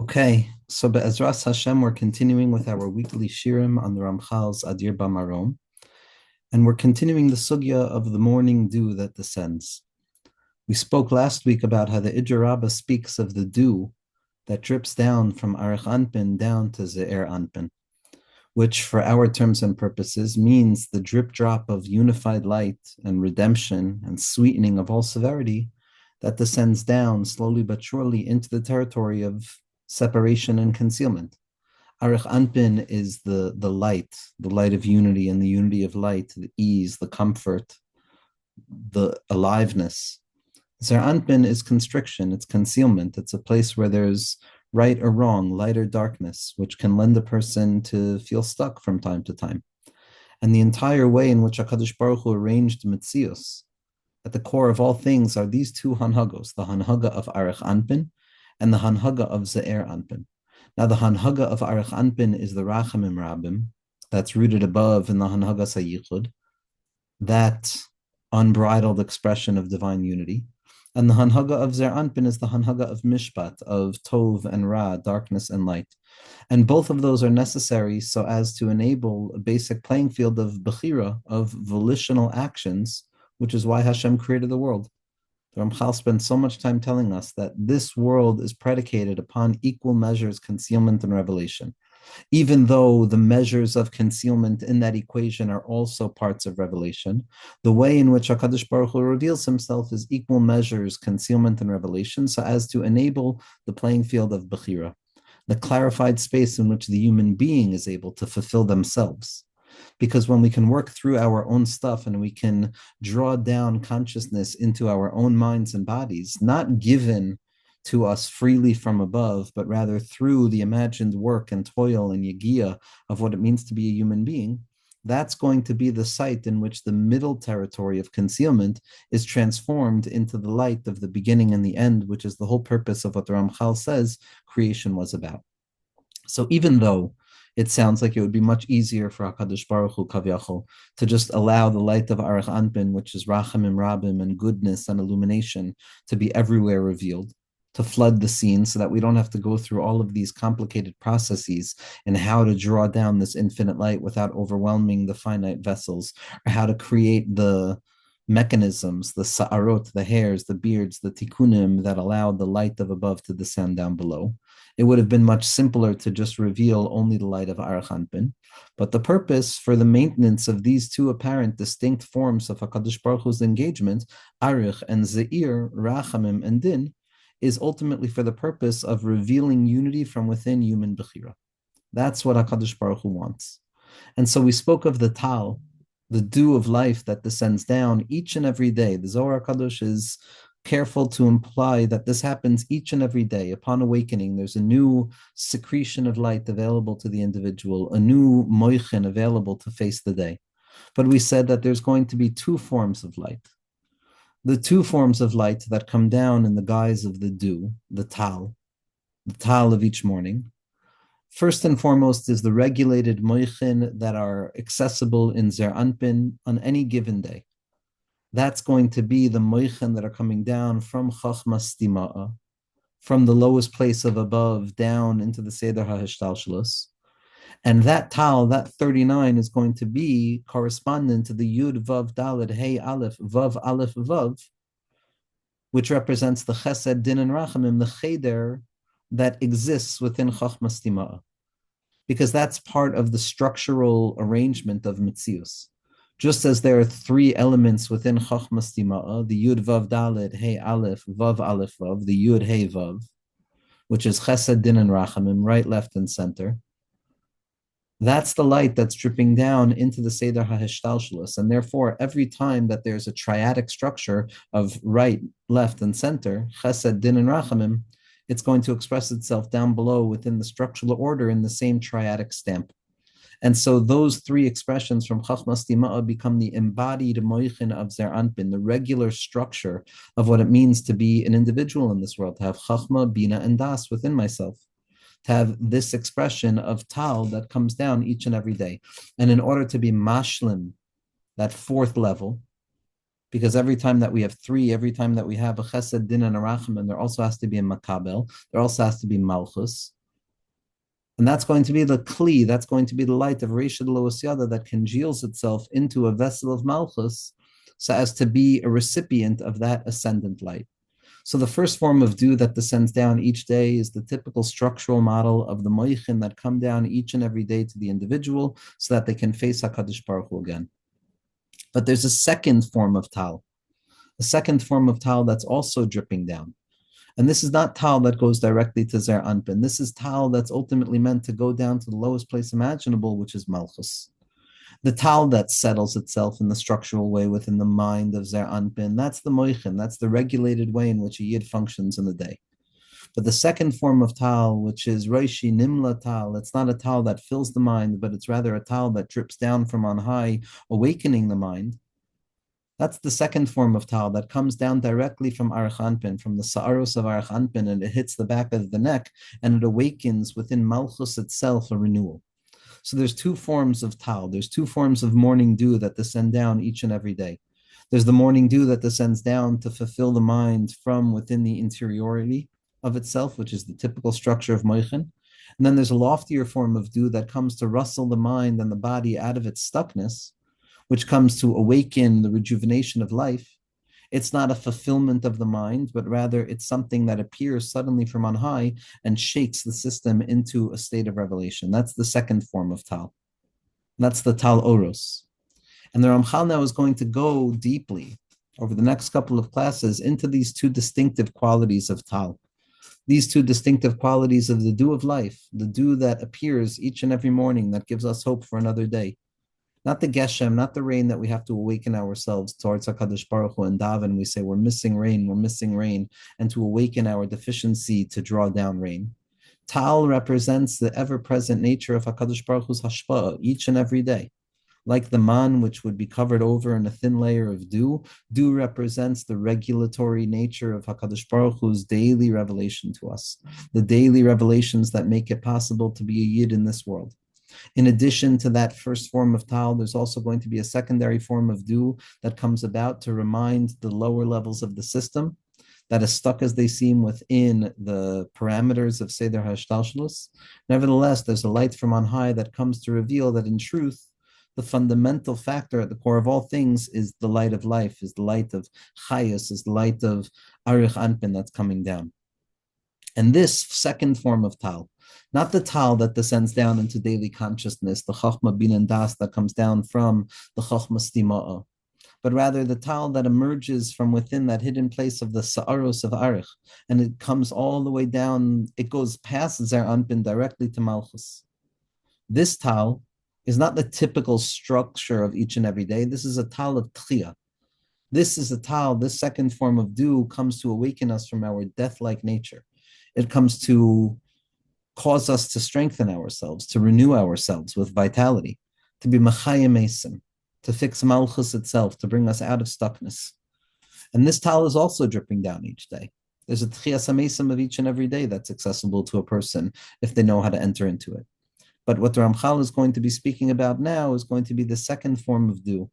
Okay, so Be'ezras Hashem, we're continuing with our weekly shirim on the Ramchal's Adir BaMarom, and we're continuing the sugya of the morning dew that descends. We spoke last week about how the Ijer Rabbah speaks of the dew that drips down from Arich Anpin down to Ze'er Anpin, which for our terms and purposes means the drip drop of unified light and redemption and sweetening of all severity that descends down slowly but surely into the territory of separation and concealment. Arich Anpin is the light of unity and the unity of light, the ease, the comfort, the aliveness. Zer Anpin is constriction, it's concealment, it's a place where there's right or wrong, light or darkness, which can lend a person to feel stuck from time to time. And the entire way in which HaKadosh Baruch Hu arranged Metzius, at the core of all things are these two hanhagos, the hanhaga of Arich Anpin and the hanhaga of Ze'er Anpin. Now, the hanhaga of Arich Anpin is the Rachamim Rabim, that's rooted above in the hanhaga Sayichud, that unbridled expression of divine unity. And the hanhaga of Ze'er Anpin is the hanhaga of Mishpat, of Tov and Ra, darkness and light. And both of those are necessary so as to enable a basic playing field of bechira, of volitional actions, which is why Hashem created the world. The Ramchal spends so much time telling us that this world is predicated upon equal measures, concealment and revelation, even though the measures of concealment in that equation are also parts of revelation. The way in which HaKadosh Baruch Hu reveals himself is equal measures, concealment and revelation, so as to enable the playing field of Bechira, the clarified space in which the human being is able to fulfill themselves. Because when we can work through our own stuff and we can draw down consciousness into our own minds and bodies, not given to us freely from above, but rather through the imagined work and toil and yagia of what it means to be a human being, that's going to be the site in which the middle territory of concealment is transformed into the light of the beginning and the end, which is the whole purpose of what the Ramchal says creation was about. So even though it sounds like it would be much easier for HaKadosh Baruch Hu Kavyachol to just allow the light of Arich Anpin, which is Rachamim Rabim and goodness and illumination, to be everywhere revealed, to flood the scene so that we don't have to go through all of these complicated processes in how to draw down this infinite light without overwhelming the finite vessels, or how to create the mechanisms, the sa'arot, the hairs, the beards, the tikkunim that allow the light of above to descend down below. It would have been much simpler to just reveal only the light of Arich Anpin. But the purpose for the maintenance of these two apparent distinct forms of HaKadosh Baruch Hu's engagement, Arich and Ze'ir, Rachamim and Din, is ultimately for the purpose of revealing unity from within human Bechira. That's what HaKadosh Baruch Hu wants. And so we spoke of the Tal, the dew of life that descends down each and every day. The Zohar HaKadosh is careful to imply that this happens each and every day. Upon awakening, there's a new secretion of light available to the individual, a new moichin available to face the day. But we said that there's going to be two forms of light. The two forms of light that come down in the guise of the dew, the tal of each morning. First and foremost is the regulated moichin that are accessible in Zer Anpin on any given day. That's going to be the moichin that are coming down from Chachma Stima'a, from the lowest place of above down into the Seder HaHishtalshalos. And that tal, that 39, is going to be correspondent to the Yud Vav Daled Hey Aleph Vav, which represents the Chesed, Din, and Rachamim, the Cheder that exists within Chachma Stima'a, because that's part of the structural arrangement of Metzius. Just as there are three elements within Chachma Stima'a, the Yud Vav Daled Hey Aleph Vav, the Yud Hey Vav, which is Chesed, Din, and Rachamim, right, left, and center. That's the light that's dripping down into the Seder HaHishtalshalos. And therefore, every time that there's a triadic structure of right, left, and center, Chesed, Din, and Rachamim, it's going to express itself down below within the structural order in the same triadic stamp. And so those three expressions from Chachma Stima'a become the embodied moichin of Zer Anpin, the regular structure of what it means to be an individual in this world, to have Chachma, Bina, and Das within myself, to have this expression of Tal that comes down each and every day. And in order to be mashlim, that fourth level, because every time that we have three, every time that we have a Chesed, Din, and a Rachamim, there also has to be a Makabel, there also has to be Malchus. And that's going to be the kli, that's going to be the light of Reshad Loasyada that congeals itself into a vessel of Malchus so as to be a recipient of that ascendant light. So the first form of dew that descends down each day is the typical structural model of the moichin that come down each and every day to the individual so that they can face HaKadosh Baruch Hu again. But there's a second form of tal, a second form of tal that's also dripping down. And this is not tal that goes directly to Zer Anpin. This is tal that's ultimately meant to go down to the lowest place imaginable, which is Malchus. The tal that settles itself in the structural way within the mind of Zer Anpin, that's the moichin, that's the regulated way in which a yid functions in the day. But the second form of tal, which is Reishi Nimla tal, it's not a tal that fills the mind, but it's rather a tal that drips down from on high, awakening the mind. That's the second form of tal that comes down directly from Archanpin, from the Sa'aros of Archanpin, and it hits the back of the neck, and it awakens within Malchus itself a renewal. So there's two forms of tal. There's two forms of morning dew that descend down each and every day. There's the morning dew that descends down to fulfill the mind from within the interiority of itself, which is the typical structure of Moichin. And then there's a loftier form of dew that comes to rustle the mind and the body out of its stuckness, which comes to awaken the rejuvenation of life. It's not a fulfillment of the mind, but rather it's something that appears suddenly from on high and shakes the system into a state of revelation. That's the second form of tal. That's the tal oros. And the Ramchal now is going to go deeply over the next couple of classes into these two distinctive qualities of tal. These two distinctive qualities of the dew of life, the dew that appears each and every morning that gives us hope for another day. Not the geshem, not the rain that we have to awaken ourselves towards HaKadosh Baruch Hu and daven. We say we're missing rain, and to awaken our deficiency to draw down rain. Tal represents the ever-present nature of HaKadosh Baruch Hu's hashpa'ah each and every day. Like the man, which would be covered over in a thin layer of dew, dew represents the regulatory nature of HaKadosh Baruch Hu's daily revelation to us, the daily revelations that make it possible to be a yid in this world. In addition to that first form of tal, there's also going to be a secondary form of dew that comes about to remind the lower levels of the system that as stuck as they seem within the parameters of Seder HaShtalshelus, nevertheless, there's a light from on high that comes to reveal that in truth, the fundamental factor at the core of all things is the light of life, is the light of Chayus, is the light of Arich Anpin that's coming down. And this second form of tal, not the tal that descends down into daily consciousness, the Chachma Bin and Das that comes down from the Chachma Stima'ah, but rather the tal that emerges from within that hidden place of the Sa'aros of Arich, and it comes all the way down, it goes past Zer Anpin directly to Malchus. This tal is not the typical structure of each and every day. This is a tal of Tchiyah. This is a tal, this second form of dew comes to awaken us from our death-like nature. It comes to cause us to strengthen ourselves, to renew ourselves with vitality, to be machayim esim, to fix malchus itself, to bring us out of stuckness. And this tal is also dripping down each day. There's a tchiyas hamesim of each and every day that's accessible to a person if they know how to enter into it. But what the Ramchal is going to be speaking about now is going to be the second form of dew,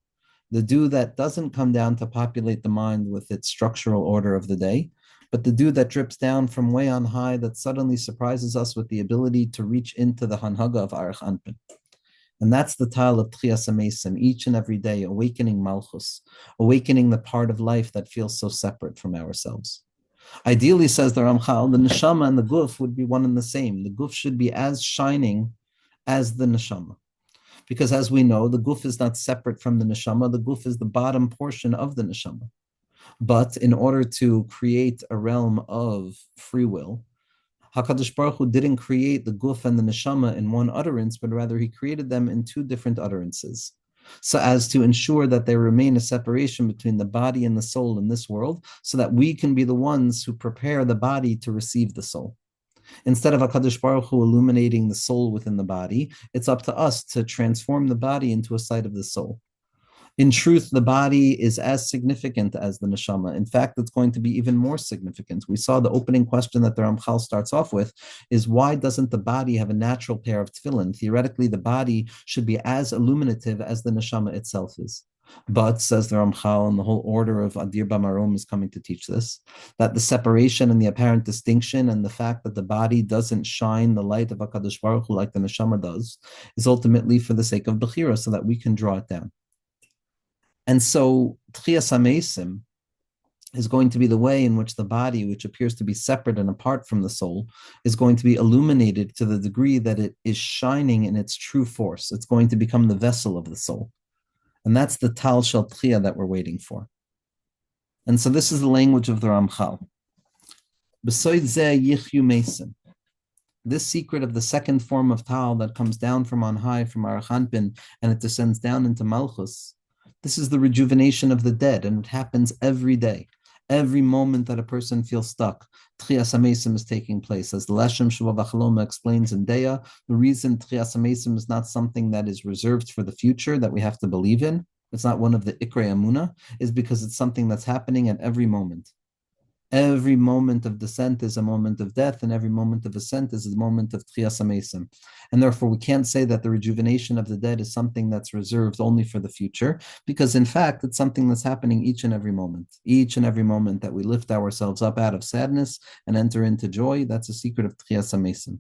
the dew that doesn't come down to populate the mind with its structural order of the day, but the dew that drips down from way on high that suddenly surprises us with the ability to reach into the hanhaga of Arich Anpin. And that's the tal of Tchiyas HaMesim, each and every day, awakening Malchus, awakening the part of life that feels so separate from ourselves. Ideally, says the Ramchal, the neshama and the guf would be one and the same. The guf should be as shining as the neshama. Because as we know, the guf is not separate from the neshama. The guf is the bottom portion of the neshama. But in order to create a realm of free will, HaKadosh Baruch Hu didn't create the guf and the neshama in one utterance, but rather he created them in two different utterances, so as to ensure that there remain a separation between the body and the soul in this world, so that we can be the ones who prepare the body to receive the soul. Instead of HaKadosh Baruch Hu illuminating the soul within the body, it's up to us to transform the body into a site of the soul. In truth, the body is as significant as the neshama. In fact, it's going to be even more significant. We saw the opening question that the Ramchal starts off with is why doesn't the body have a natural pair of tefillin? Theoretically, the body should be as illuminative as the neshama itself is. But, says the Ramchal, and the whole order of Adir BaMarom is coming to teach this, that the separation and the apparent distinction and the fact that the body doesn't shine the light of HaKadosh Baruch Hu like the neshama does is ultimately for the sake of Bechira, so that we can draw it down. And so, Tchias HaMeisim is going to be the way in which the body, which appears to be separate and apart from the soul, is going to be illuminated to the degree that it is shining in its true force. It's going to become the vessel of the soul. And that's the Tal Shel Tchia that we're waiting for. And so this is the language of the Ramchal. B'soid zeh yichyu mesim. This secret of the second form of Tal that comes down from on high, from Arachanpin, and it descends down into Malchus, this is the rejuvenation of the dead, and it happens every day. Every moment that a person feels stuck, Tchias HaMeisim is taking place. As the Leshem Shuvah V'Chaloma explains in Deya, the reason Tchias HaMeisim is not something that is reserved for the future, that we have to believe in, it's not one of the Ikrei Amuna, is because it's something that's happening at every moment. Every moment of descent is a moment of death, and every moment of ascent is a moment of Tchias HaMeisim. And therefore, we can't say that the rejuvenation of the dead is something that's reserved only for the future, because in fact, it's something that's happening each and every moment. Each and every moment that we lift ourselves up out of sadness and enter into joy, that's a secret of Tchias HaMeisim.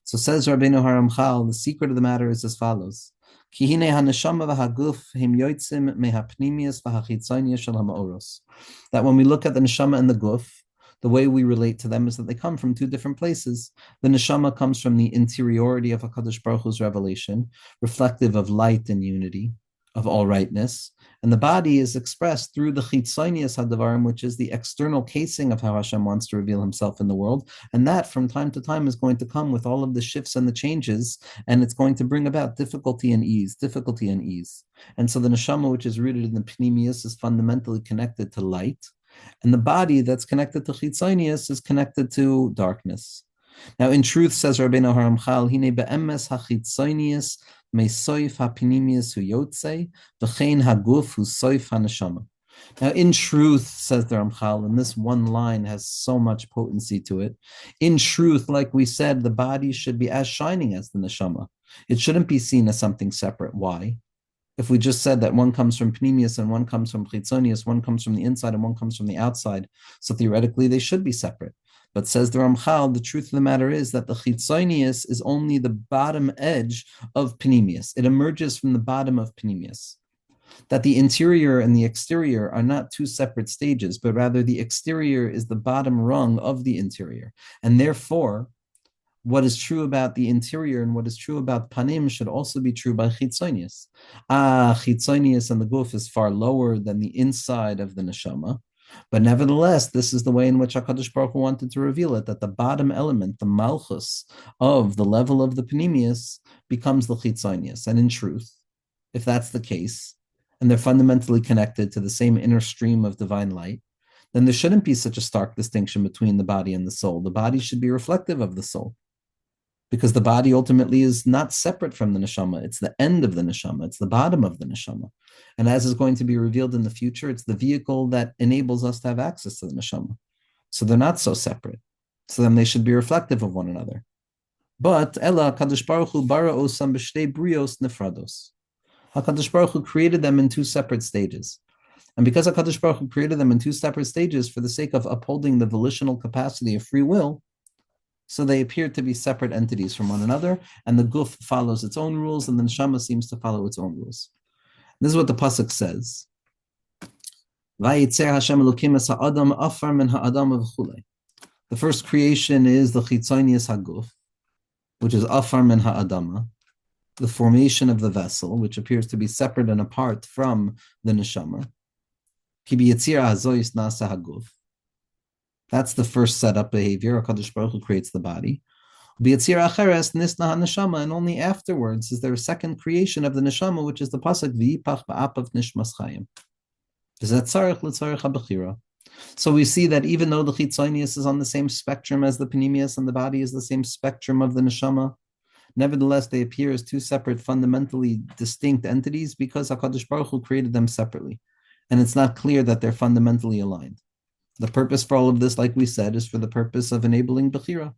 So says Rabbeinu Haramchal, the secret of the matter is as follows. That when we look at the neshama and the guf, the way we relate to them is that they come from two different places. The neshama comes from the interiority of HaKadosh Baruch Hu's revelation, reflective of light and unity, of all rightness. And the body is expressed through the chitzonius hadavarim, which is the external casing of how Hashem wants to reveal himself in the world. And that from time to time is going to come with all of the shifts and the changes, and it's going to bring about difficulty and ease. And so the neshama, which is rooted in the pnimius, is fundamentally connected to light. And the body that's connected to chitzonius is connected to darkness. Now, in truth, says Rabbeinu Haramchal, Hine be'emes hachitzonius mesoif hapinimius hu yotzei v'chein haguf hu soif haneshama. Now, in truth, says the Ramchal, and this one line has so much potency to it. In truth, like we said, the body should be as shining as the neshama. It shouldn't be seen as something separate. Why? If we just said that one comes from pnimius and one comes from chitzonius, one comes from the inside and one comes from the outside, so theoretically they should be separate. But says the Ramchal, the truth of the matter is that the chitzonius is only the bottom edge of pnimius. It emerges from the bottom of pnimius. That the interior and the exterior are not two separate stages, but rather the exterior is the bottom rung of the interior. And therefore, what is true about the interior and what is true about panim should also be true by chitzonius. Chitzonius and the guf is far lower than the inside of the neshama. But nevertheless, this is the way in which HaKadosh Baruch Hu wanted to reveal it, that the bottom element, the malchus of the level of the pnimius, becomes the chitzonius. And in truth, if that's the case, and they're fundamentally connected to the same inner stream of divine light, then there shouldn't be such a stark distinction between the body and the soul. The body should be reflective of the soul, because the body ultimately is not separate from the neshama. It's the end of the neshama. It's the bottom of the neshama. And as is going to be revealed in the future, it's the vehicle that enables us to have access to the neshama. So they're not so separate. So then they should be reflective of one another. But Ella Kadosh Baruch Hu bara osam b'shtei brios nefrados. HaKadosh Baruch Hu created them in two separate stages. And because HaKadosh Baruch Hu created them in two separate stages for the sake of upholding the volitional capacity of free will, so they appear to be separate entities from one another, and the guf follows its own rules, and the neshama seems to follow its own rules. This is what the pasuk says. The first creation is the chitzonius haguf, which is afar min ha'adama, the formation of the vessel, which appears to be separate and apart from the neshama. Ki b'yitzira hazois nasa haguf. That's the first setup behavior. HaKadosh Baruch Hu creates the body. And only afterwards is there a second creation of the neshama, which is the pasuk v'yipach ba'apav nishmas chayim. So we see that even though the chitzonius is on the same spectrum as the pnimius and the body is the same spectrum of the neshama, nevertheless they appear as two separate, fundamentally distinct entities because HaKadosh Baruch Hu created them separately. And it's not clear that they're fundamentally aligned. The purpose for all of this, like we said, is for the purpose of enabling Bechira.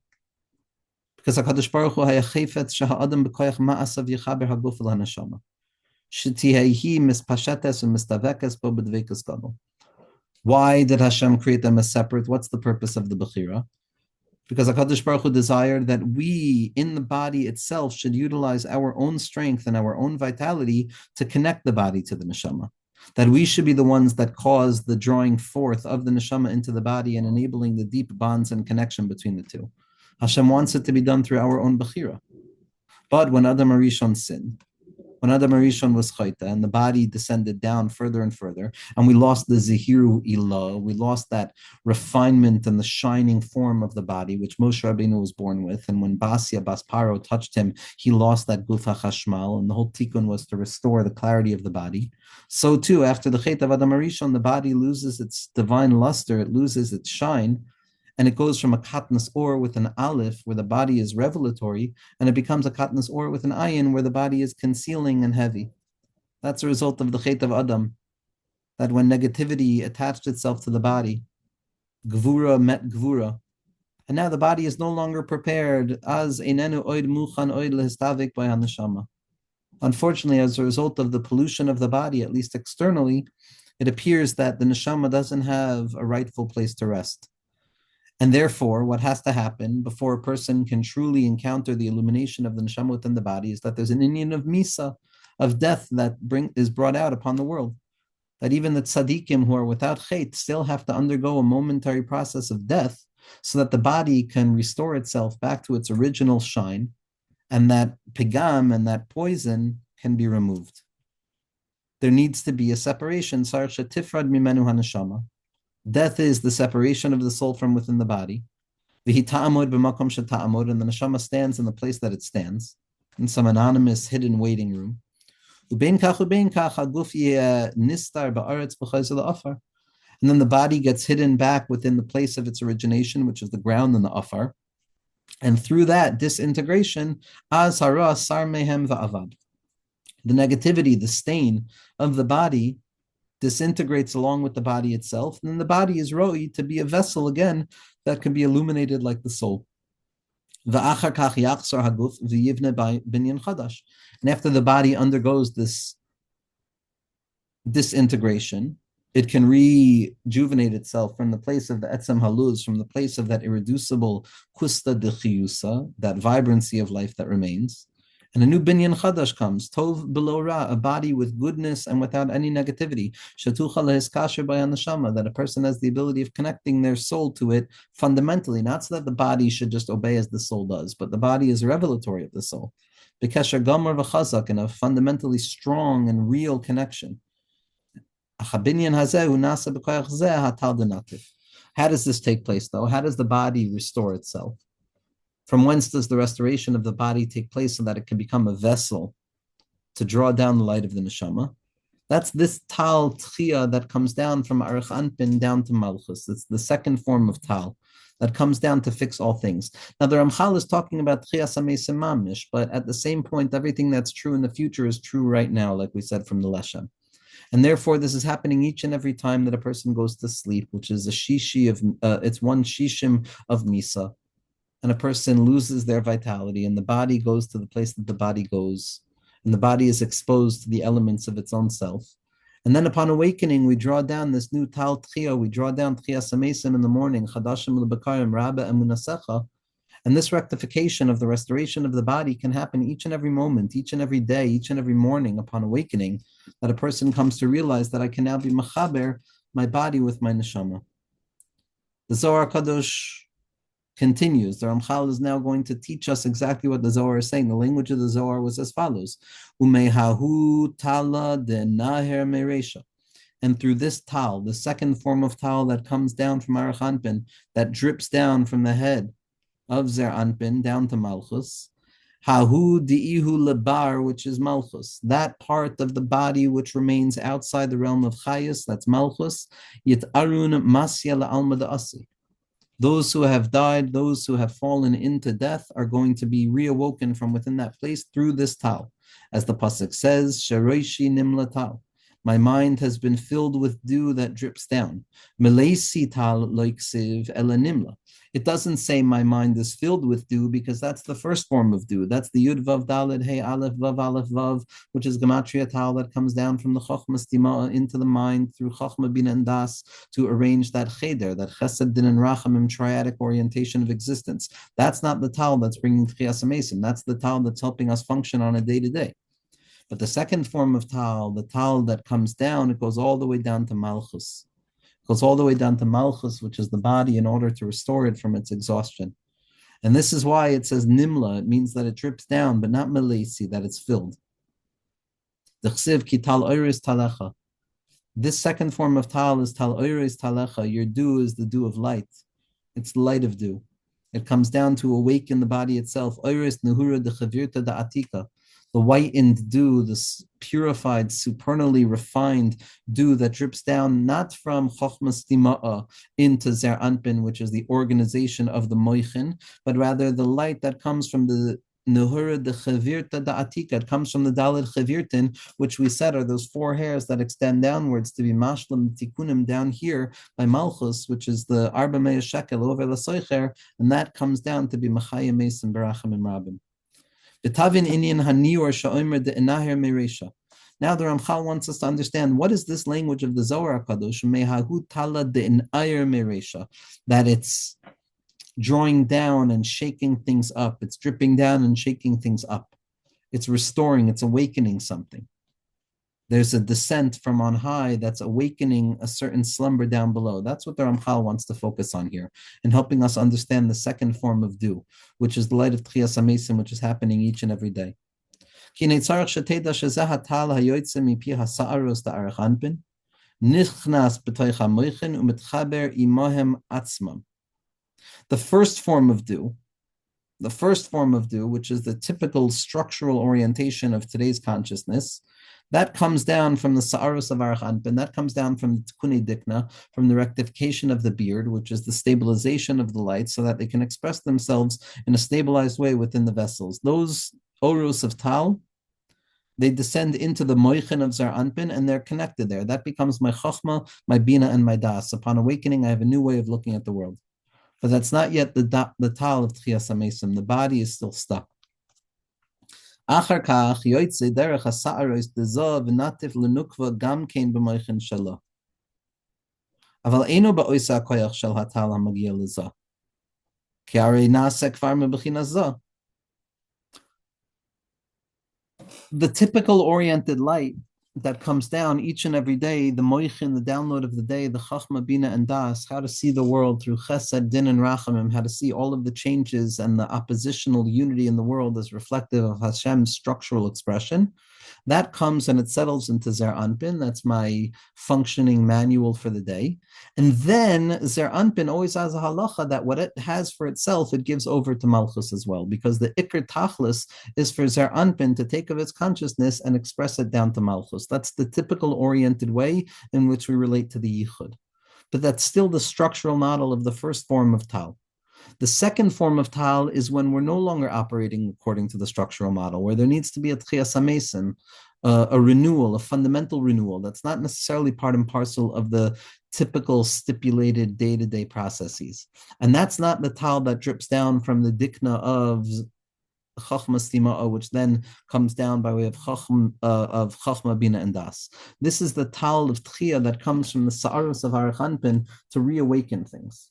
Because HaKadosh Baruch Hu hayachefet shaha'adam b'koyach ma'asav yichaber haguf el haneshama. Why did Hashem create them as separate? What's the purpose of the Bechira? Because HaKadosh Baruch Hu desired that we, in the body itself, should utilize our own strength and our own vitality to connect the body to the neshama. That we should be the ones that cause the drawing forth of the neshama into the body and enabling the deep bonds and connection between the two. Hashem wants it to be done through our own Bechira. But when Adam HaRishon sinned, when Adam HaRishon was chayta, and the body descended down further and further, and we lost the zehiru ilah, we lost that refinement and the shining form of the body, which Moshe Rabbeinu was born with. And when Basia Bas Paro touched him, he lost that guf hachashmal, and the whole tikkun was to restore the clarity of the body. So too, after the chayt of Adam HaRishon, the body loses its divine luster, it loses its shine, and it goes from a katnas or with an aleph, where the body is revelatory, and it becomes a katnas or with an ayin, where the body is concealing and heavy. That's a result of the chet of Adam, that when negativity attached itself to the body, gvura met gvura, and now the body is no longer prepared as einenu oid muchan oid lehistavik by haneshama. Unfortunately, as a result of the pollution of the body, at least externally, it appears that the neshama doesn't have a rightful place to rest. And therefore, what has to happen before a person can truly encounter the illumination of the neshama within the body is that there's an Indian of misa, of death, that is brought out upon the world. That even the tzaddikim who are without chait still have to undergo a momentary process of death so that the body can restore itself back to its original shine, and that pigam and that poison can be removed. There needs to be a separation. Sar shetifrad mimenu haneshama. Death is the separation of the soul from within the body. And the neshama stands in the place that it stands, in some anonymous hidden waiting room. And then the body gets hidden back within the place of its origination, which is the ground and the afar. And through that disintegration, the negativity, the stain of the body disintegrates along with the body itself, and then the body is roi to be a vessel again that can be illuminated like the soul. And after the body undergoes this disintegration, it can rejuvenate itself from the place of the etzem haluz, from the place of that irreducible kusta de chiyusa, that vibrancy of life that remains. And a new binyan chadash comes, tov below ra, a body with goodness and without any negativity. Shatucha lehiskasher by neshama, that a person has the ability of connecting their soul to it fundamentally, not so that the body should just obey as the soul does, but the body is revelatory of the soul. Bekesher gamar v'chazak, in a fundamentally strong and real connection. How does this take place, though? How does the body restore itself? From whence does the restoration of the body take place so that it can become a vessel to draw down the light of the neshama? That's this tal tchia that comes down from Arich Anpin down to Malchus. It's the second form of tal that comes down to fix all things. Now the Ramchal is talking about tchia sameisim mamish, but at the same point, everything that's true in the future is true right now, like we said from the Leshem. And therefore, this is happening each and every time that a person goes to sleep, which is a shishi of, it's one shishim of misa. And a person loses their vitality, and the body goes to the place that the body goes, and the body is exposed to the elements of its own self. And then upon awakening, we draw down this new tal tchia, we draw down tchia samesim in the morning, chadashim lebakarim rabba emunasecha, and this rectification of the restoration of the body can happen each and every moment, each and every day, each and every morning upon awakening, that a person comes to realize that I can now be machaber, my body with my neshama. The Zohar Kadosh continues. The Ramchal is now going to teach us exactly what the Zohar is saying. The language of the Zohar was as follows: Umehahu tala de naher meresha. And through this tal, the second form of tal that comes down from Arich Anpin, that drips down from the head of Zer Anpin down to Malchus, Hahu di'ihu lebar, which is Malchus, that part of the body which remains outside the realm of Chayus, that's Malchus, Yit Arun Masya la'alma da'asi. Those who have died, those who have fallen into death, are going to be reawoken from within that place through this tal. As the pasuk says, Sharoishi nimla tal. My mind has been filled with dew that drips down. Melesi tal loiksiv elanimla. It doesn't say my mind is filled with dew because that's the first form of dew. That's the Yud Vav Dalid Hey Aleph Vav, which is Gematria Tal that comes down from the Chochma Stima into the mind through Chochma Bin and Das to arrange that Cheder, that Chesed Din and Rachamim triadic orientation of existence. That's not the Tal that's bringing Tchias HaMesim. That's the Tal that's helping us function on a day-to-day. But the second form of Tal, the Tal that comes down, it goes all the way down to Malchus. Goes all the way down to Malchus, which is the body, in order to restore it from its exhaustion. And this is why it says Nimla. It means that it drips down, but not Melesi, that it's filled. The Chsiv ki tal oiris talecha. This second form of tal is tal oiris talecha. Your dew is the dew of light. It's the light of dew. It comes down to awaken the body itself. Oiris nehura de chavirta da atika. The whitened dew, this purified, supernally refined dew that drips down not from Chochmas Tima'a into Zer Anpin, which is the organization of the Moichin, but rather the light that comes from the Nehura de Chavirta da Atika. It comes from the Dalid Chavirtin, which we said are those four hairs that extend downwards to be Mashlam Tikunim down here by Malchus, which is the Arba Meya Shekel over the Soicher, and that comes down to be Machaya Mason Barachim and Rabim. Now the Ramchal wants us to understand what is this language of the Zohar HaKadosh, that it's drawing down and shaking things up. It's dripping down and shaking things up. It's restoring, it's awakening something. There's a descent from on high that's awakening a certain slumber down below. That's what the Ramchal wants to focus on here, and helping us understand the second form of dew, which is the light of Tchias HaMesim, which is happening each and every day. The first form of dew, which is the typical structural orientation of today's consciousness, that comes down from the Sa'arus of Arach Anpin, that comes down from the Tikkuni Dikna, from the rectification of the beard, which is the stabilization of the light, so that they can express themselves in a stabilized way within the vessels. Those Orus of Tal, they descend into the Moichin of Zer Anpin, and they're connected there. That becomes my Chochma, my Bina, and my Das. Upon awakening, I have a new way of looking at the world. But that's not yet the Tal of Tchias HaMesim. The body is still stuck. Achar kach yoytze derech hasa'aros dezo v'natif lenukva gam kein b'moichin shelo. Aval eino ba'oisa koyach shel hatal hamagia lezo. Ki arei na'aseh kvar mebechina zo. The typical oriented light that comes down each and every day, the moichin, the download of the day, the chachma, bina, and das, how to see the world through chesed, din, and rachamim, how to see all of the changes and the oppositional unity in the world as reflective of Hashem's structural expression. That comes and it settles into Zer Anpin. That's my functioning manual for the day. And then Zer Anpin always has a halacha that what it has for itself, it gives over to Malchus as well, because the Iker Tachlis is for Zer Anpin to take of its consciousness and express it down to Malchus. That's the typical oriented way in which we relate to the Yichud. But that's still the structural model of the first form of Tal. The second form of Tal is when we're no longer operating according to the structural model, where there needs to be a Tchias HaMesim, a renewal, a fundamental renewal that's not necessarily part and parcel of the typical stipulated day-to-day processes. And that's not the Tal that drips down from the Dikna of Chachma Stima, which then comes down by way of Chachma, Bina, and Das. This is the Tal of Tchia that comes from the Sa'arus of Arach Anpin to reawaken things.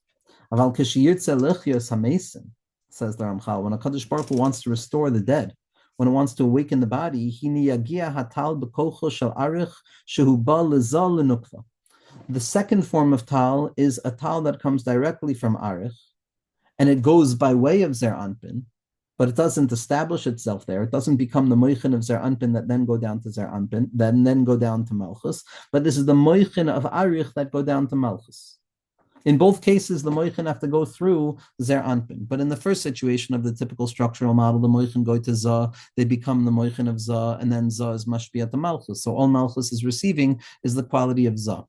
Aval k'shiyirtze lechyos hamesim, says the Ramchal, when a Kadosh Baruch Hu wants to restore the dead, when it wants to awaken the body, hini yagia hatal b'kocho shel arich shehu ba lezal lenukva. The second form of tal is a tal that comes directly from arich, and it goes by way of Zer Anpin, but it doesn't establish itself there. It doesn't become the moichin of Zer Anpin that then go down to Zer Anpin, then go down to Malchus, but this is the moichin of arich that go down to Malchus. In both cases, the moichin have to go through Zer Anpin. But in the first situation of the typical structural model, the moichin go to Za, they become the moichin of Za, and then Za is mashpiyat the Malchus. So all Malchus is receiving is the quality of Za.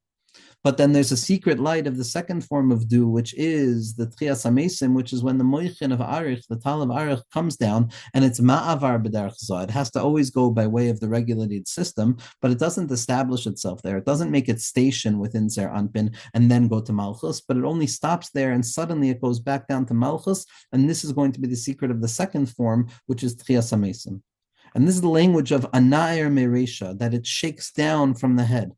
But then there's a secret light of the second form of dew, which is the Tchias HaMesim, which is when the Moichin of Arich, the Tal of Arich, comes down, and it's Ma'avar B'derech Zah. It has to always go by way of the regulated system, but it doesn't establish itself there. It doesn't make its station within Zer Anpin and then go to Malchus, but it only stops there, and suddenly it goes back down to Malchus, and this is going to be the secret of the second form, which is Tchias HaMesim. And this is the language of Anair Meresha, that it shakes down from the head.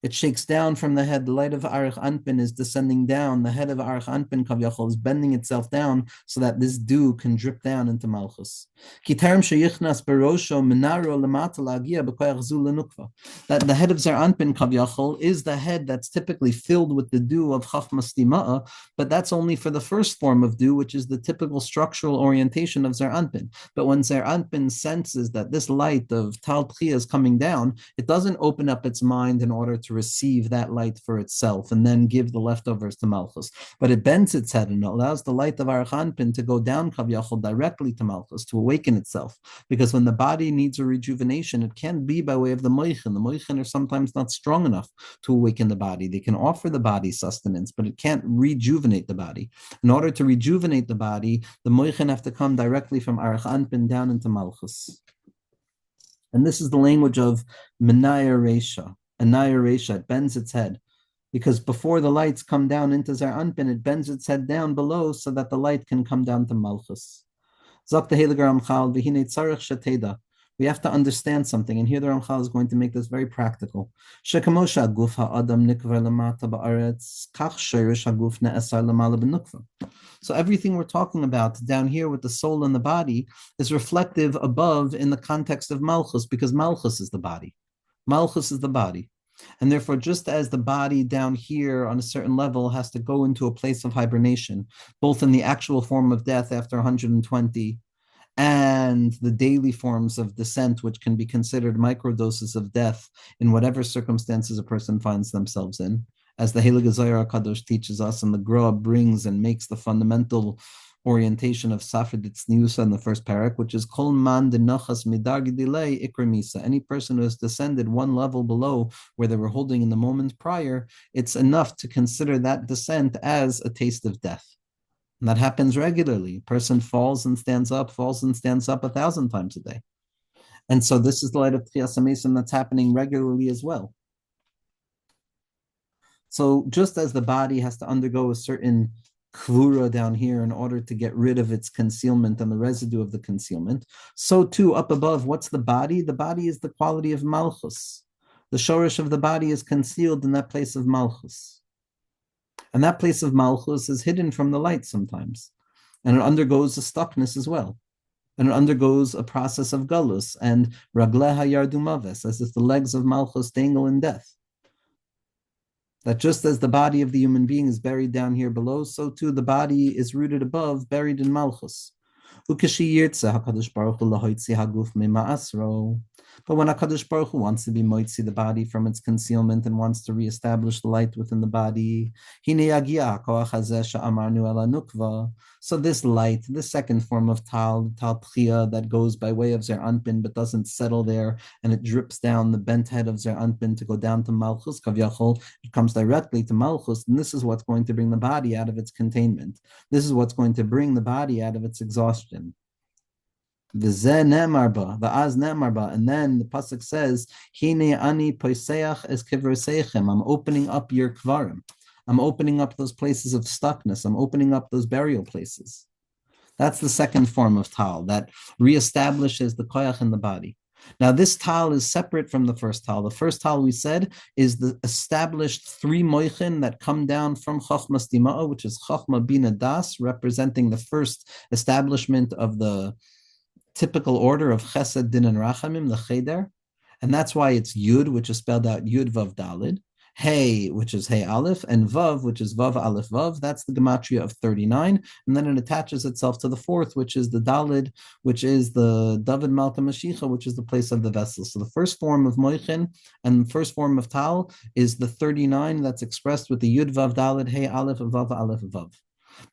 It shakes down from the head. The light of Arich Anpin is descending down. The head of Arich Anpin, Kavyachol, is bending itself down so that this dew can drip down into Malchus. That the head of Zer Anpin, Kavyachol, is the head that's typically filled with the dew of Chachmas Tima'ah, but that's only for the first form of dew, which is the typical structural orientation of Zer Anpin. But when Zer Anpin senses that this light of Tal Tchiyah is coming down, it doesn't open up its mind in order to receive that light for itself and then give the leftovers to Malchus. But it bends its head and allows the light of Arich Anpin to go down Kavyachol directly to Malchus, to awaken itself. Because when the body needs a rejuvenation, it can't be by way of the Moichin. The Moichin are sometimes not strong enough to awaken the body. They can offer the body sustenance, but it can't rejuvenate the body. In order to rejuvenate the body, the Moichin have to come directly from Arich Anpin down into Malchus. And this is the language of Menaya Resha. Anaya Resha, it bends its head. Because before the lights come down into Zer Anpin, it bends its head down below so that the light can come down to Malchus. Zok the Heilige Ramchal, v'hinei tzarich sheteda. We have to understand something, and here the Ramchal is going to make this very practical. Shekamosha aguf ha'adam nikvar lamata ba'aretz, kach shirish haguf ne'esar lamala b'nukva. So everything we're talking about down here with the soul and the body is reflective above in the context of Malchus, because Malchus is the body. Malchus is the body. And therefore, just as the body down here on a certain level has to go into a place of hibernation, both in the actual form of death after 120 and the daily forms of descent, which can be considered microdoses of death in whatever circumstances a person finds themselves in, as the Heilige Zohar HaKadosh teaches us, and the Gra brings and makes the fundamental orientation of Safed Tzniusa in the first parak, which is Kol man denachas midargi delay ikramisa. Any person who has descended one level below where they were holding in the moment prior, it's enough to consider that descent as a taste of death. And that happens regularly. A person falls and stands up 1,000 times a day. And so this is the light of Tchias HaMesim that's happening regularly as well. So just as the body has to undergo a certain kvura down here in order to get rid of its concealment and the residue of the concealment, so too up above, what's the body? The body is the quality of Malchus. The shorish of the body is concealed in that place of Malchus. And that place of Malchus is hidden from the light sometimes. And it undergoes a stuckness as well. And it undergoes a process of galus and ragleha yardumaves, as if the legs of Malchus dangle in death. That just as the body of the human being is buried down here below, so too the body is rooted above, buried in Malchus. But when HaKadosh Baruch Hu wants to be moitzi the body from its concealment and wants to reestablish the light within the body, so this light, the second form of Tal Tchiyah that goes by way of Zer Anpin but doesn't settle there, and it drips down the bent head of Zer Anpin to go down to Malchus Kavyachol, it comes directly to Malchus, and this is what's going to bring the body out of its containment. This is what's going to bring the body out of its exhaustion. The Az Ne'marba, and then the pasuk says, "Hine ani poiseach es kivroseichem." I'm opening up your kvarim. I'm opening up those places of stuckness. I'm opening up those burial places. That's the second form of tal that reestablishes the koyach in the body. Now, this tal is separate from the first tal. The first tal, we said, is the established three moichin that come down from Chachmas Dima'ah, which is Chachma Bina Das, representing the first establishment of the typical order of Chesed, Din, and Rachamim, the Cheder. And that's why it's Yud, which is spelled out Yud, Vav, Dalid. Hey, which is Hey Aleph, and Vav, which is Vav Aleph Vav. That's the gematria of 39, and then it attaches itself to the fourth, which is the Dalid, which is the David Malka Mashiach, which is the place of the vessel. So the first form of Moichin and the first form of Tal is the 39 that's expressed with the Yud Vav Dalid, Hey Aleph, Vav Aleph Vav.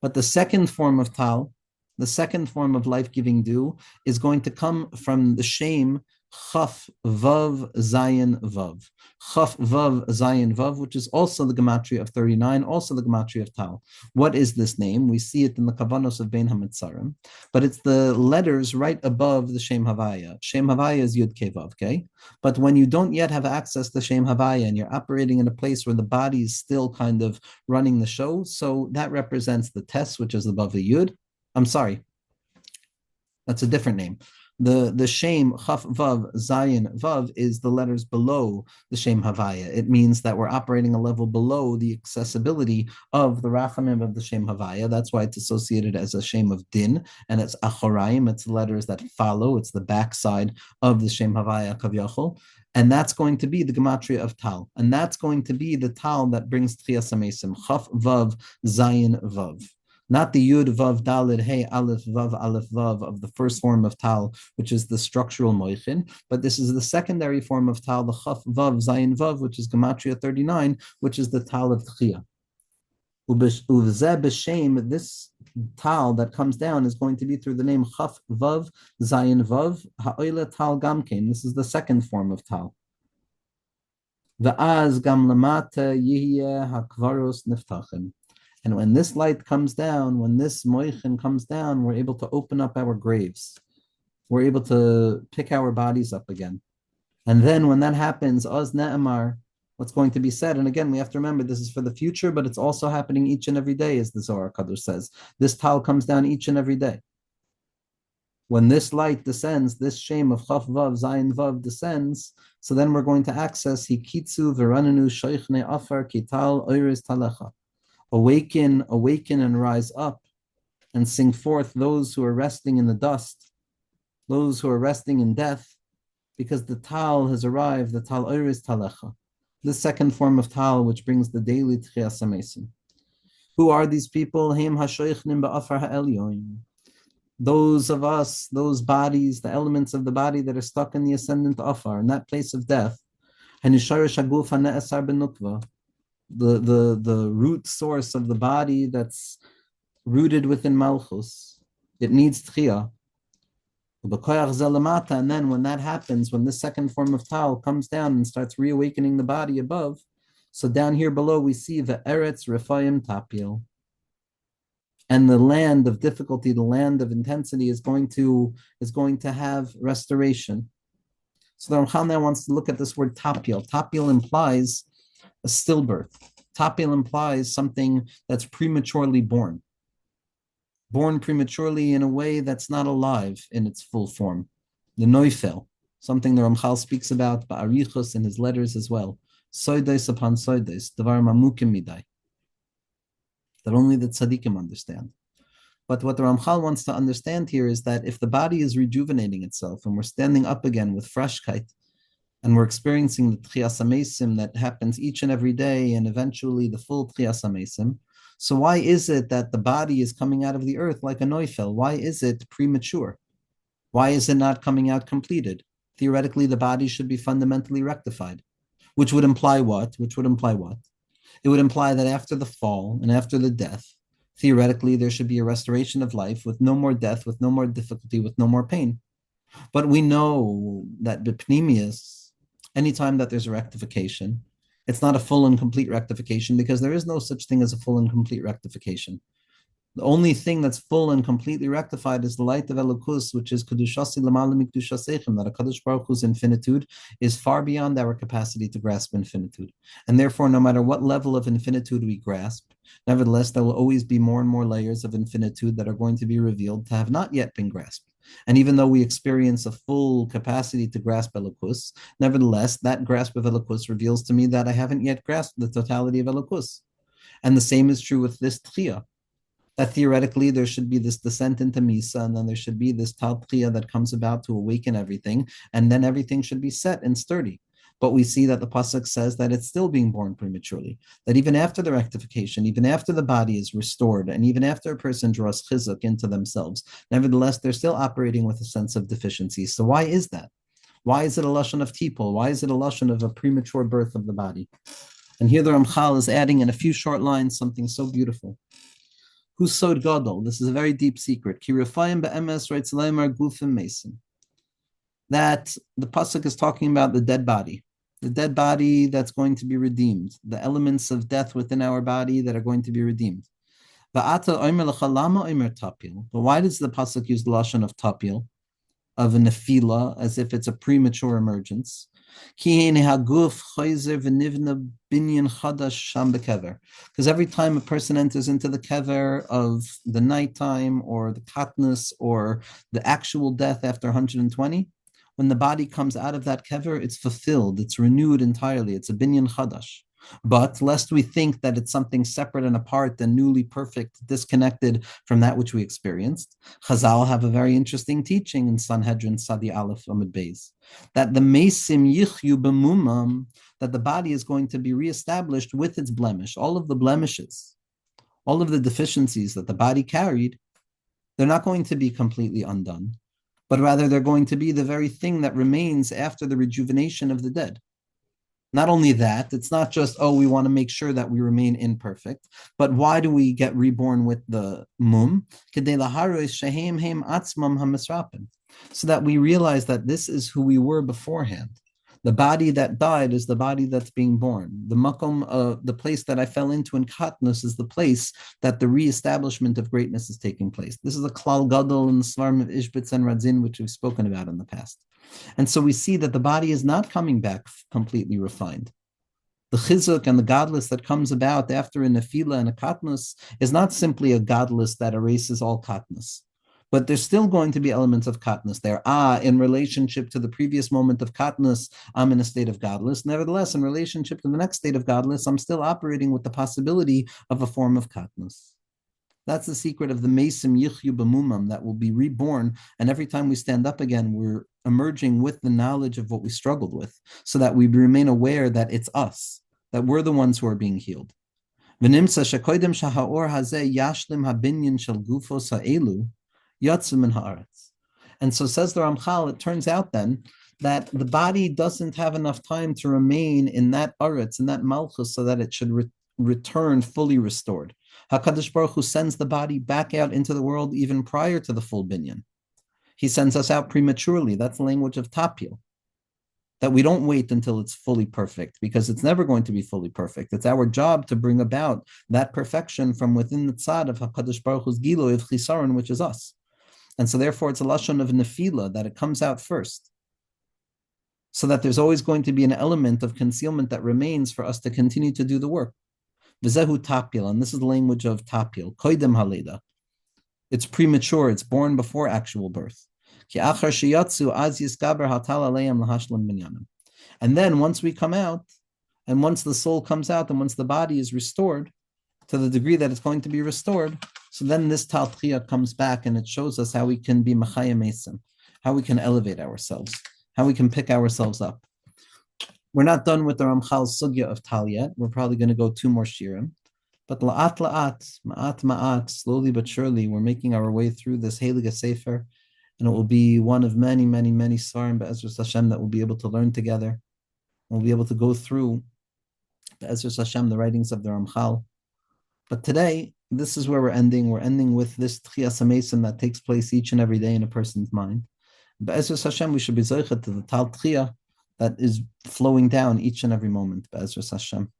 But the second form of Tal, the second form of life-giving dew, is going to come from the shame Chaf Vav Zayin Vav. Chaf Vav Zayin Vav, which is also the gematria of 39, also the gematria of Tal. What is this name? We see it in the Kavanos of Bein HaMetzarim, but it's the letters right above the Shem Havaya. Shem Havaya is Yud Kei Vav, okay? But when you don't yet have access to Shem Havaya and you're operating in a place where the body is still kind of running the show, so that represents the Tes, which is above the Yud. I'm sorry, that's a different name. The Shem Chaf Vav Zayin Vav is the letters below the Shem Havaya. It means that we're operating a level below the accessibility of the Rachamim of the Shem Havaya. That's why it's associated as a Shem of Din, and it's Achoraim. It's the letters that follow. It's the backside of the Shem Havaya Kavyachol. And that's going to be the gematria of Tal. And that's going to be the Tal that brings Tchias HaMesim. Chaf Vav Zayin Vav. Not the Yud Vav Dalid Hey Aleph Vav of the first form of Tal, which is the structural Moichin, but this is the secondary form of Tal, the Chaf Vav Zayin Vav, which is Gematria 39, which is the Tal of Tchiyah. Uvzeh b'shem, this Tal that comes down is going to be through the name Chaf Vav Zayin Vav Ha'oila Tal Gamkein. This is the second form of Tal. V'az gam lamata yihye hakvaros niftachin. And when this light comes down, when this moichin comes down, we're able to open up our graves. We're able to pick our bodies up again. And then when that happens, oz ne'emar, what's going to be said? And again, we have to remember this is for the future, but it's also happening each and every day, as the Zohar Kadosh says. This tal comes down each and every day. When this light descends, this shame of Chaf Vav, Zayin Vav descends, so then we're going to access Hikitzu Verananu Sheichne Afar Kital Oiris Talecha. Awaken, awaken and rise up and sing forth those who are resting in the dust, those who are resting in death, because the Tal has arrived, the Tal Oiris Talecha, the second form of Tal, which brings the daily Tchias HaMesim. Who are these people? Heim HaShoichnim Ba'afar HaElyon. Those of us, those bodies, the elements of the body that are stuck in the ascendant Afar, in that place of death, Hanisharish Haguf HaNe'esar Benukva, the root source of the body that's rooted within Malchus. It needs Tchiyah. And then when that happens, when this second form of Tal comes down and starts reawakening the body above, so down here below we see the Eretz Rephaim Tapil. And the land of difficulty, the land of intensity is going to have restoration. So the Ramchal now wants to look at this word Tapil. Tapil implies a stillbirth. Tapil implies something that's prematurely born prematurely in a way that's not alive in its full form. The Neufel, something the Ramchal speaks about, Ba'arichos in his letters as well. Soides upon soides, Devar Mamukim Midai, that only the tzaddikim understand. But what the Ramchal wants to understand here is that if the body is rejuvenating itself and we're standing up again with freshkeit, and we're experiencing the Tchias HaMesim that happens each and every day, and eventually the full Tchias HaMesim. So why is it that the body is coming out of the earth like a Neufel? Why is it premature? Why is it not coming out completed? Theoretically, the body should be fundamentally rectified, which would imply what? It would imply that after the fall and after the death, theoretically, there should be a restoration of life with no more death, with no more difficulty, with no more pain. But we know that b'pnimius, anytime that there's a rectification, it's not a full and complete rectification because there is no such thing as a full and complete rectification. The only thing that's full and completely rectified is the light of Elokus, which is Kedushasi L'mala Mikdushasechem, that a Kadosh Baruch Hu's infinitude is far beyond our capacity to grasp infinitude. And therefore, no matter what level of infinitude we grasp, nevertheless, there will always be more and more layers of infinitude that are going to be revealed to have not yet been grasped. And even though we experience a full capacity to grasp Elokus, nevertheless, that grasp of Elokus reveals to me that I haven't yet grasped the totality of Elokus. And the same is true with this Tchiyah, that theoretically there should be this descent into Misa, and then there should be this Tal Tchiyah that comes about to awaken everything, and then everything should be set and sturdy. But we see that the Pasuk says that it's still being born prematurely, that even after the rectification, even after the body is restored, and even after a person draws chizuk into themselves, nevertheless, they're still operating with a sense of deficiency. So why is that? Why is it a lashon of tipul? Why is it a lashon of a premature birth of the body? And here the Ramchal is adding in a few short lines something so beautiful. Who's sod gadol? This is a very deep secret. Ki refayim be'emes reitzleimar gufim mesim. that the pasuk is talking about the dead body that's going to be redeemed, the elements of death within our body that are going to be redeemed. But why does the pasuk use the lashon of tapil, of a nefila, as if it's a premature emergence? Because every time a person enters into the kever of the nighttime or the katnus or the actual death after 120, when the body comes out of that kever, it's fulfilled, it's renewed entirely, it's a binyan chadash. But lest we think that it's something separate and apart and newly perfect, disconnected from that which we experienced, Chazal have a very interesting teaching in Sanhedrin Sadi Aleph Amud Beis, that the mesim yichyu b'mumam, that the body is going to be reestablished with its blemish, all of the blemishes, all of the deficiencies that the body carried, they're not going to be completely undone, but rather they're going to be the very thing that remains after the rejuvenation of the dead. Not only that, it's not just, oh, we want to make sure that we remain imperfect, but why do we get reborn with the mum? So that we realize that this is who we were beforehand. The body that died is the body that's being born. The makom, the place that I fell into in katnus, is the place that the reestablishment of greatness is taking place. This is a klal gadol in the svarim of Ishbitz and Radzin, which we've spoken about in the past. And so we see that the body is not coming back completely refined. The chizuk and the godless that comes about after a nefila and a katnus is not simply a godless that erases all katnus, but there's still going to be elements of katnus there. In relationship to the previous moment of katnus, I'm in a state of godless. Nevertheless, in relationship to the next state of godless, I'm still operating with the possibility of a form of katnus. That's the secret of the mesim yichyu b'mumam, that will be reborn. And every time we stand up again, we're emerging with the knowledge of what we struggled with, so that we remain aware that it's us, that we're the ones who are being healed. And so says the Ramchal, it turns out then that the body doesn't have enough time to remain in that aretz, in that malchus, so that it should return fully restored. HaKadosh Baruch Hu sends the body back out into the world even prior to the full binyan. He sends us out prematurely. That's the language of tapil, that we don't wait until it's fully perfect, because it's never going to be fully perfect. It's our job to bring about that perfection from within the tzad of HaKadosh Baruch Hu's gilui of chisaron, which is us. And so therefore it's a lashon of nefila, that it comes out first, so that there's always going to be an element of concealment that remains for us to continue to do the work. V'zehu tapil, and this is the language of tapil, koidem haleda. It's premature, it's born before actual birth. And then once we come out, and once the soul comes out, and once the body is restored to the degree that it's going to be restored, so then this taltchiyah comes back, and it shows us how we can be machaya mesim, how we can elevate ourselves, how we can pick ourselves up. We're not done with the Ramchal's sugya of Tal yet. We're probably going to go 2 more shirim. But la'at la'at, ma'at ma'at, slowly but surely, we're making our way through this Heilige Sefer, and it will be one of many, many, many svarim be'ezras Hashem that we'll be able to learn together. We'll be able to go through be'ezras Hashem, the writings of the Ramchal. But today, this is where we're ending. We're ending with this Tchiyas HaMesim that takes place each and every day in a person's mind. Be'ezras Hashem, we should be zoichet to the Tal Tchiyah that is flowing down each and every moment, be'ezras Hashem.